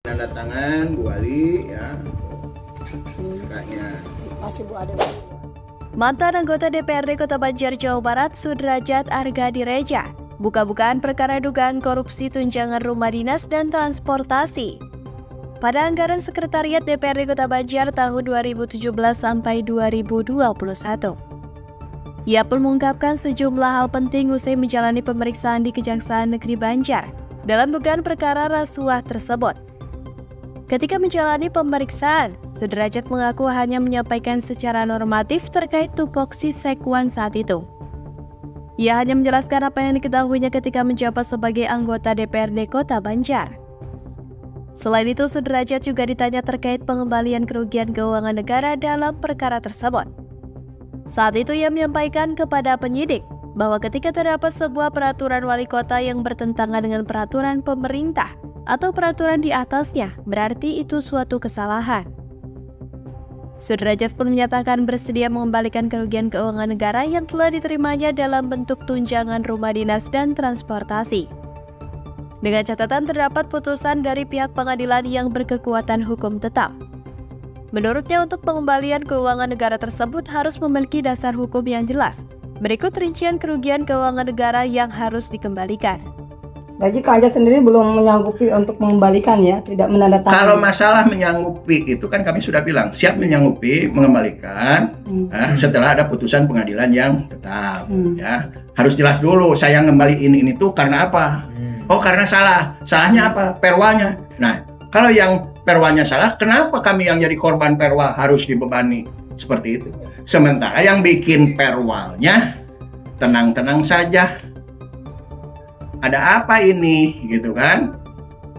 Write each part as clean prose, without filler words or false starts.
Tanda tangan Bu Wali ya. Masih Bu ada. Mantan anggota DPRD Kota Banjar, Jawa Barat, Sudrajat Argadireja, buka-bukaan perkara dugaan korupsi tunjangan rumah dinas dan transportasi. Pada anggaran Sekretariat DPRD Kota Banjar tahun 2017 sampai 2021. Ia pun mengungkapkan sejumlah hal penting usai menjalani pemeriksaan di Kejaksaan Negeri Banjar dalam dugaan perkara rasuah tersebut. Ketika menjalani pemeriksaan, Sudrajat mengaku hanya menyampaikan secara normatif terkait tupoksi Sekwan saat itu. Ia hanya menjelaskan apa yang diketahuinya ketika menjabat sebagai anggota DPRD Kota Banjar. Selain itu, Sudrajat juga ditanya terkait pengembalian kerugian keuangan negara dalam perkara tersebut. Saat itu ia menyampaikan kepada penyidik bahwa ketika terdapat sebuah peraturan wali kota yang bertentangan dengan peraturan pemerintah atau peraturan di atasnya, berarti itu suatu kesalahan. Sudrajat pun menyatakan bersedia mengembalikan kerugian keuangan negara yang telah diterimanya dalam bentuk tunjangan rumah dinas dan transportasi. Dengan catatan terdapat putusan dari pihak pengadilan yang berkekuatan hukum tetap. Menurutnya untuk pengembalian keuangan negara tersebut harus memiliki dasar hukum yang jelas. Berikut rincian kerugian keuangan negara yang harus dikembalikan. Jadi Kak Ajat sendiri belum menyanggupi untuk mengembalikan ya, tidak menandatangani. Kalau masalah menyanggupi itu kan kami sudah bilang siap menyanggupi mengembalikan setelah ada putusan pengadilan yang tetap. Ya harus jelas dulu saya ngembaliin ini tuh karena apa? Oh karena salah. Salahnya apa? Perwalnya. Nah kalau yang perwalnya salah, kenapa kami yang jadi korban perwal harus dibebani seperti itu? Sementara yang bikin perwalnya tenang-tenang saja. Ada apa ini, gitu kan?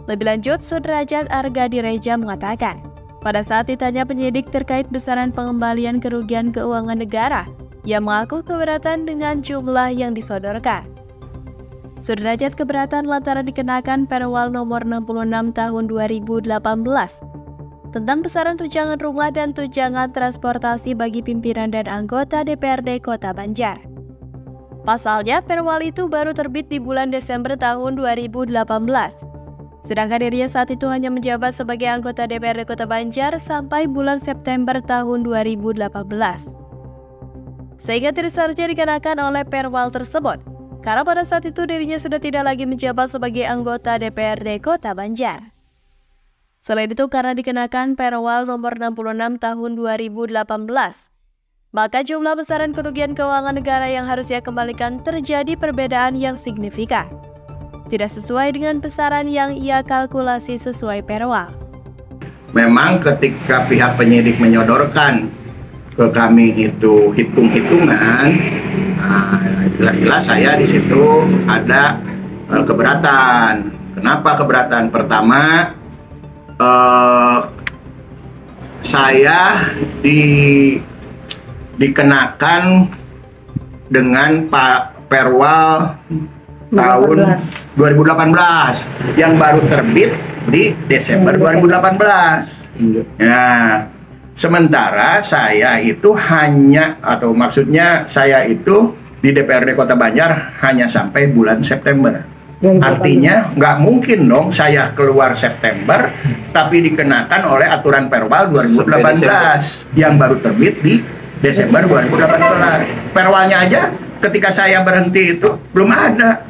Lebih lanjut, Sudrajat Argadireja mengatakan, pada saat ditanya penyidik terkait besaran pengembalian kerugian keuangan negara, ia mengaku keberatan dengan jumlah yang disodorkan. Sudrajat keberatan lantaran dikenakan Perwal nomor 66 tahun 2018 tentang besaran tunjangan rumah dan tunjangan transportasi bagi pimpinan dan anggota DPRD Kota Banjar. Pasalnya, Perwal itu baru terbit di bulan Desember tahun 2018. Sedangkan dirinya saat itu hanya menjabat sebagai anggota DPRD Kota Banjar sampai bulan September tahun 2018. Sehingga tidak seharusnya dikenakan oleh Perwal tersebut, karena pada saat itu dirinya sudah tidak lagi menjabat sebagai anggota DPRD Kota Banjar. Selain itu, karena dikenakan Perwal nomor 66 tahun 2018, maka jumlah besaran kerugian keuangan negara yang harus ia kembalikan terjadi perbedaan yang signifikan. Tidak sesuai dengan besaran yang ia kalkulasi sesuai Perwal. Memang ketika pihak penyidik menyodorkan ke kami itu hitung-hitungan, jelas-jelas saya di situ ada keberatan. Kenapa keberatan? Pertama, saya dikenakan dengan Pak Perwal tahun 2018 yang baru terbit di Desember 2018. Nah, sementara saya itu maksudnya saya itu di DPRD Kota Banjar hanya sampai bulan September. Artinya nggak mungkin dong saya keluar September tapi dikenakan oleh aturan Perwal 2018 yang baru terbit di Desember 2018. Perwalnya aja ketika saya berhenti itu belum ada.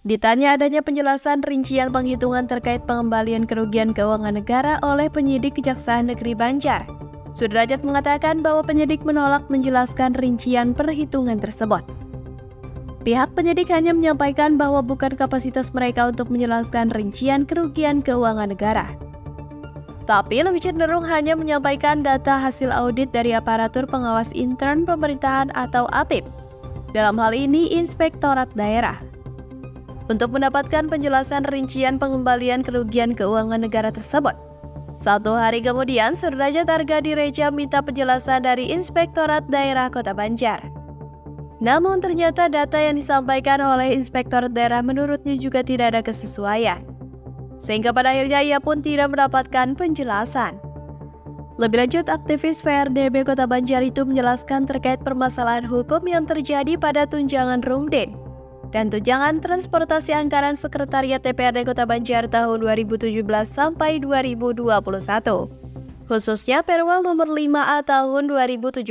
Ditanya adanya penjelasan rincian penghitungan terkait pengembalian kerugian keuangan negara oleh penyidik Kejaksaan Negeri Banjar, Sudrajat mengatakan bahwa penyidik menolak menjelaskan rincian perhitungan tersebut. Pihak penyidik hanya menyampaikan bahwa bukan kapasitas mereka untuk menjelaskan rincian kerugian keuangan negara. Tapi lebih cenderung hanya menyampaikan data hasil audit dari aparatur pengawas intern pemerintahan atau APIP. Dalam hal ini, Inspektorat Daerah. Untuk mendapatkan penjelasan rincian pengembalian kerugian keuangan negara tersebut, 1 hari kemudian, Sudrajat Argadireja minta penjelasan dari Inspektorat Daerah Kota Banjar. Namun ternyata data yang disampaikan oleh Inspektorat Daerah menurutnya juga tidak ada kesesuaian. Sehingga pada akhirnya ia pun tidak mendapatkan penjelasan. Lebih lanjut, aktivis VRDB Kota Banjar itu menjelaskan terkait permasalahan hukum yang terjadi pada tunjangan Rumdin dan tunjangan transportasi anggaran Sekretariat DPRD Kota Banjar tahun 2017 sampai 2021, khususnya Perwal nomor 5A tahun 2017.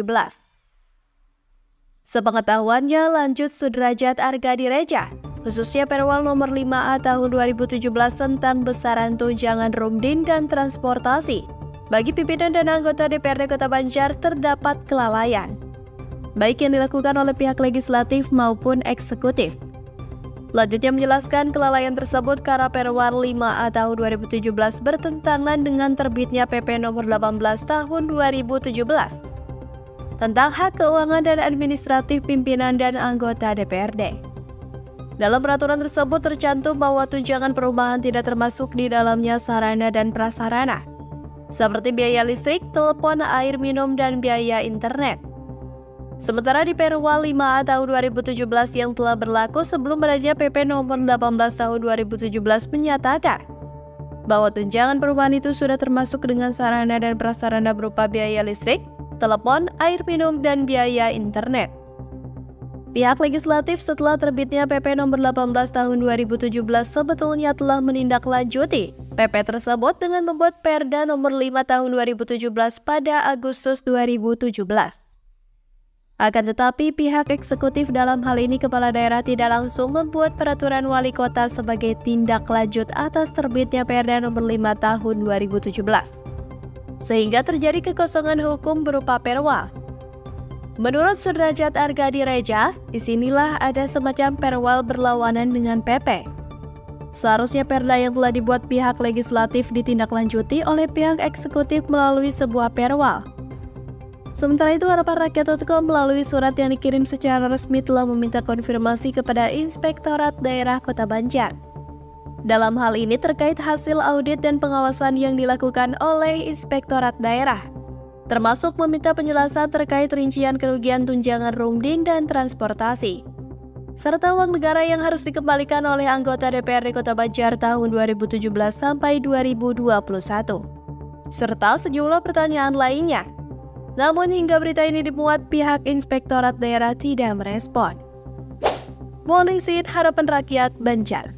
Sepengetahuannya, lanjut Sudrajat Argadireja, khususnya Perwal nomor 5A tahun 2017 tentang besaran tunjangan rumdin dan transportasi bagi pimpinan dan anggota DPRD Kota Banjar terdapat kelalaian, baik yang dilakukan oleh pihak legislatif maupun eksekutif. Lanjutnya menjelaskan kelalaian tersebut karena Perwal 5A tahun 2017 bertentangan dengan terbitnya PP nomor 18 tahun 2017 tentang hak keuangan dan administratif pimpinan dan anggota DPRD. Dalam peraturan tersebut tercantum bahwa tunjangan perumahan tidak termasuk di dalamnya sarana dan prasarana, seperti biaya listrik, telepon, air minum, dan biaya internet. Sementara di Perwal 5A tahun 2017 yang telah berlaku sebelum adanya PP nomor 18 tahun 2017 menyatakan bahwa tunjangan perumahan itu sudah termasuk dengan sarana dan prasarana berupa biaya listrik, telepon, air minum, dan biaya internet. Pihak legislatif setelah terbitnya PP nomor 18 tahun 2017 sebetulnya telah menindaklanjuti PP tersebut dengan membuat Perda nomor 5 tahun 2017 pada Agustus 2017. Akan tetapi, pihak eksekutif dalam hal ini kepala daerah tidak langsung membuat peraturan wali kota sebagai tindak lanjut atas terbitnya Perda nomor 5 tahun 2017. Sehingga terjadi kekosongan hukum berupa Perwal. Menurut Sudrajat Argadireja, disinilah ada semacam Perwal berlawanan dengan PP. Seharusnya Perda yang telah dibuat pihak legislatif ditindaklanjuti oleh pihak eksekutif melalui sebuah Perwal. Sementara itu, harapanrakyat.com melalui surat yang dikirim secara resmi telah meminta konfirmasi kepada Inspektorat Daerah Kota Banjar. Dalam hal ini terkait hasil audit dan pengawasan yang dilakukan oleh Inspektorat Daerah, termasuk meminta penjelasan terkait rincian kerugian tunjangan rumdin dan transportasi, serta uang negara yang harus dikembalikan oleh anggota DPRD Kota Banjar tahun 2017 sampai 2021, serta sejumlah pertanyaan lainnya. Namun hingga berita ini dimuat, pihak Inspektorat Daerah tidak merespon. Morning Seed, Harapan Rakyat, Banjar.